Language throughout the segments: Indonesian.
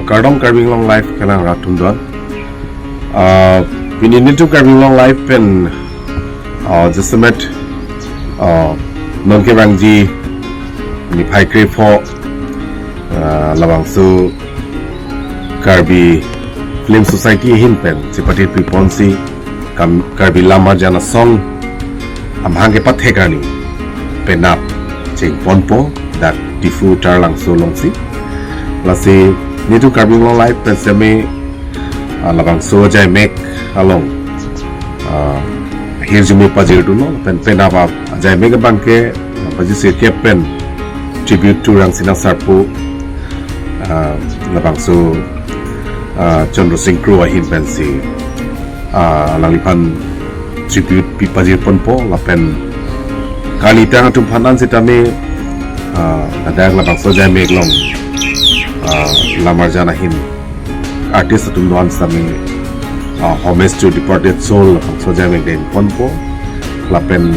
Kardom Karbi long life kanang ratum don. Pinin itu Karbi long life pen just a met non ke bangji ni pai kre pho labang su Karbi Film Society hin pen seperti piponsi Karbi lama jana song amhang ke pathekani penap cing ponpo dat difu tar langso longsi lasi nitu Karbi long life pen semi labang so jai mek along hirjumi pajir duno pen penap jai mek bangke paji sirke pen tribute to rang sinang sarpu labang so Chandra Singh Crew ahin pensi lalipan tribute pipajir ponpo lapen kali tang tumpanan sitame ada labang so jai mek long lamar jana hin artist atum doan sami homage to departed soul labang so jai mek den ponpo lapen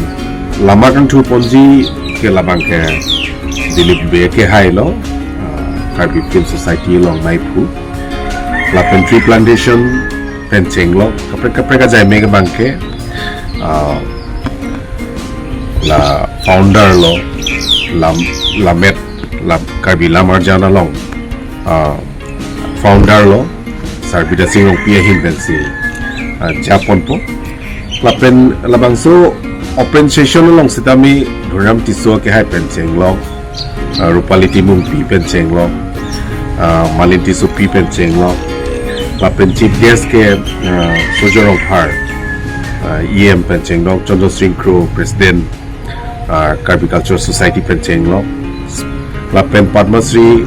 lamar kan tu ponji ke labang ke dilip be ke hai lo Karbi Film Society long naipu lapen tree plantation penceng lo kapre jai mega bangke la founder lo lamet la Karbi lamar jana long founder lo sarbida singong pia hin pensi japon po lapen labang so open session long sitami dhuram tiso ke hai penceng lo rupali timung pi penceng lo malin tiso pi penceng lo lapen chief guest ke sojorong par EM penceng lo Chandra Singh Crew president Karbi Cultural Society penceng lo lapen Padma Shri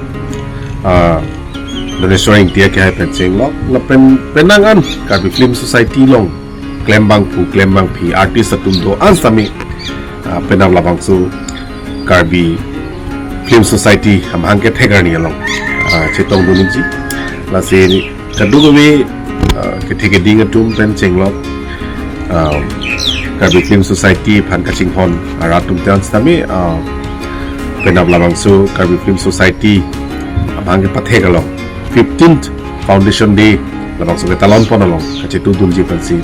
Donestoring dia ke hai penceng lo lapen penangan Karbi Film Society long klembang pi artis atum do ansami penam labang su Karbi Film Society amhang ke thegarni long chetong duniji lasi kadu kami ketika dingatum penceng lo Karbi Film Society pan kacing hon aratum dance tami penam labang su Karbi Film Society amhang ke pathega lo 15th Foundation Day labang su ke talon pon long kacetu dunji pensi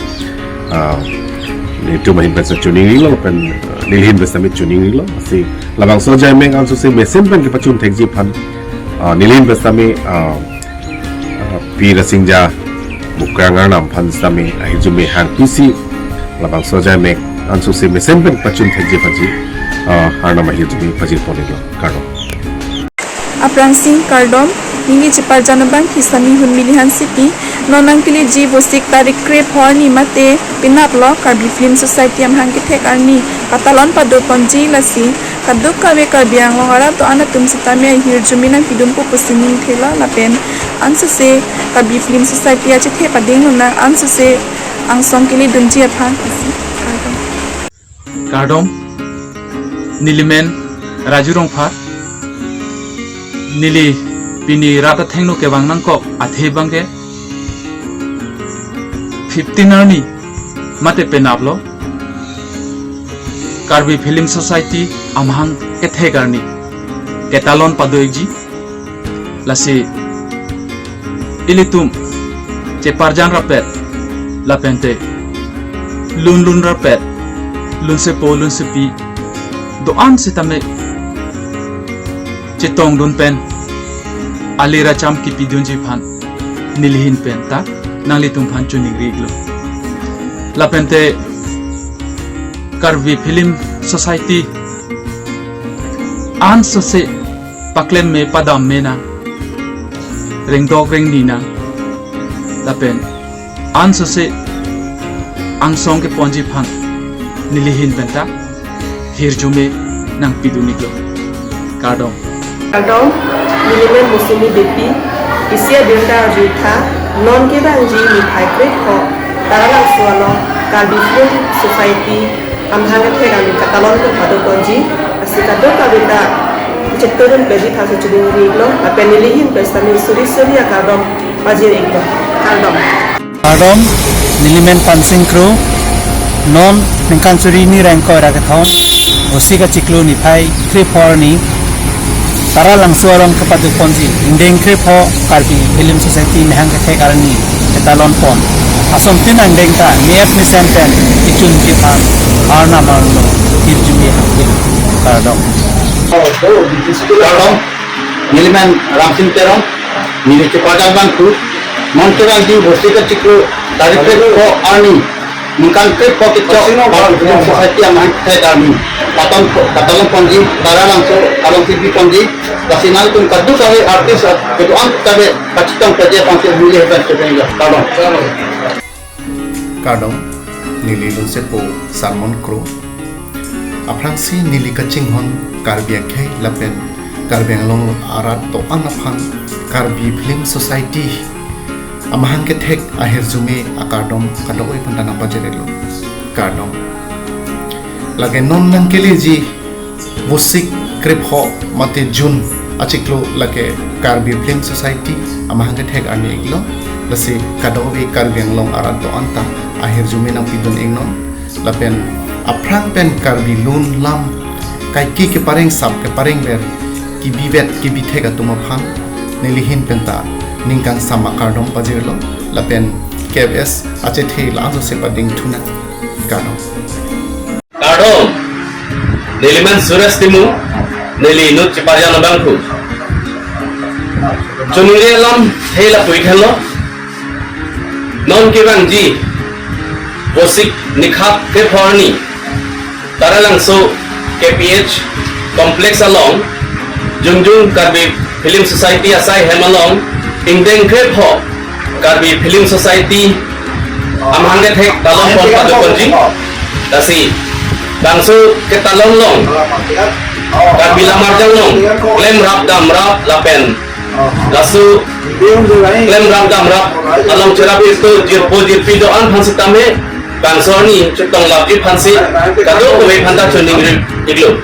itu mahin pensi tuning lo pen nilhin besami tuning lo si labang so jai meng ansu se mesin pen ke pacun thekji pan nilhin besami pi rasingja bukrangar nam pan sami ahijumi hang pisi labang so jai mek ansu se mesin pen pacun thekji paji harna mahijumi paji ponilo karo Aprang Singh Kardom Ningi Chipar Janabang Kisami Hun Milihan City Nonang Pili Ji Bosik Tarik Krep Horni Mate Pinap Lo Karbi Film Society Am Hangki Thek Arni Katalon Pado Ponji Lasi Kaduk Kawe Karbiang Longara To Ana Tum Sitami Ahir Juminan Pidumpu Pusining Thela Lapen Ansu Se Karbi Film Society Ache The Pading Nuna Ansu Se Angsong Kili Dunji Aphan Kardom Nilimen Rajurong Phar Nili Pini Rata Thengno ke bang nangko athe bangke 15 arni mate penablo Karbi Film Society amhang ke thegarni ketalon padoiji lasi ilitum che parjan rapet lapente lun rapet lun se pi doan sitame chetong dun pen alira cham ki pidun ji phan nilhin pen ta nangli tum phan chuning riglo lapente Karbi Film Society an se paklen me padam me na ring dog ring nina lapen an se angsong ke ponji phan nilhin pen ta hirjume nang piduniglo Kardom Nilimen Musimi Depi Isia Binda Rita Non Gibanji Mipai Kreko Taralang Suano Karbi Film Society Amhanga Thegami Katalon Pado Ponji Asikado Kabita Ceturun Pedi Thasu Chuding Riglo Apenilihin Pestami Suri Surya Kardom Pajir Iglo Kardom Nilimen Pansing Crew Non Ningkan Suri Ni Rangko Ragathon Osika Ciklu Nipai 3-4 ni tara langsung orang kepada ponji indeng krip ho Karbi Film Society mehang kete karani etalon pon asom tin andeng ta niat misenten ikun kipan arna marno irjumi hakil kardom Karbi niliman ramsin terong nili cepadan bangku monteran di bosika cikru dari krip ho arni mungkin krip ho kecok Karbi Film Society yang mehang kete karani katalong ponji tara langsung kalong TV ponji kasinal tum kadu sahe artis itu ang tabe pacitong kerja pangsil milih hebat sebenarnya Kadong nili lun sepo salmon crow aprang si nili kacing hon Karbi ke lapen Karbi long arat to anaphang Karbi Film Society amahang ke thek akhir zume akadom kadoi pandana bajerelo kadong lage non nang kele ji musik krip ho mate jun achiklo lage Karbi Film Society amahang ke thek ani iglo lasi kadobe Karbi long arat to anta akhir zume nang pidon ingnon lapen aprang pen Karbi lun lam kai ki ke pareng sap ke pareng ber ki bibet ki bithega tuma phang nilihin penta ningkang sama kardom pajirlo lapen KFS ache the la se pading thuna kadom Karbi niliman suras timu nili nut ciparjan bangku junile lam hela tuithelo non kirang ji bosik nikhap ke phorni tara langso KPH complex along jungjung Karbi Film Society asai hemalong ingdeng krep ho Karbi Film Society amhanget hek talong pon padu konji dasi bangsu ke talong long Karbi lamar jang long klem rap dam rap lapen lasu klem rap dam rap along cerap itu jirpo jirpidoan hansi tame bangsoni cetong lapji phansi kado kome phanta chuning iglo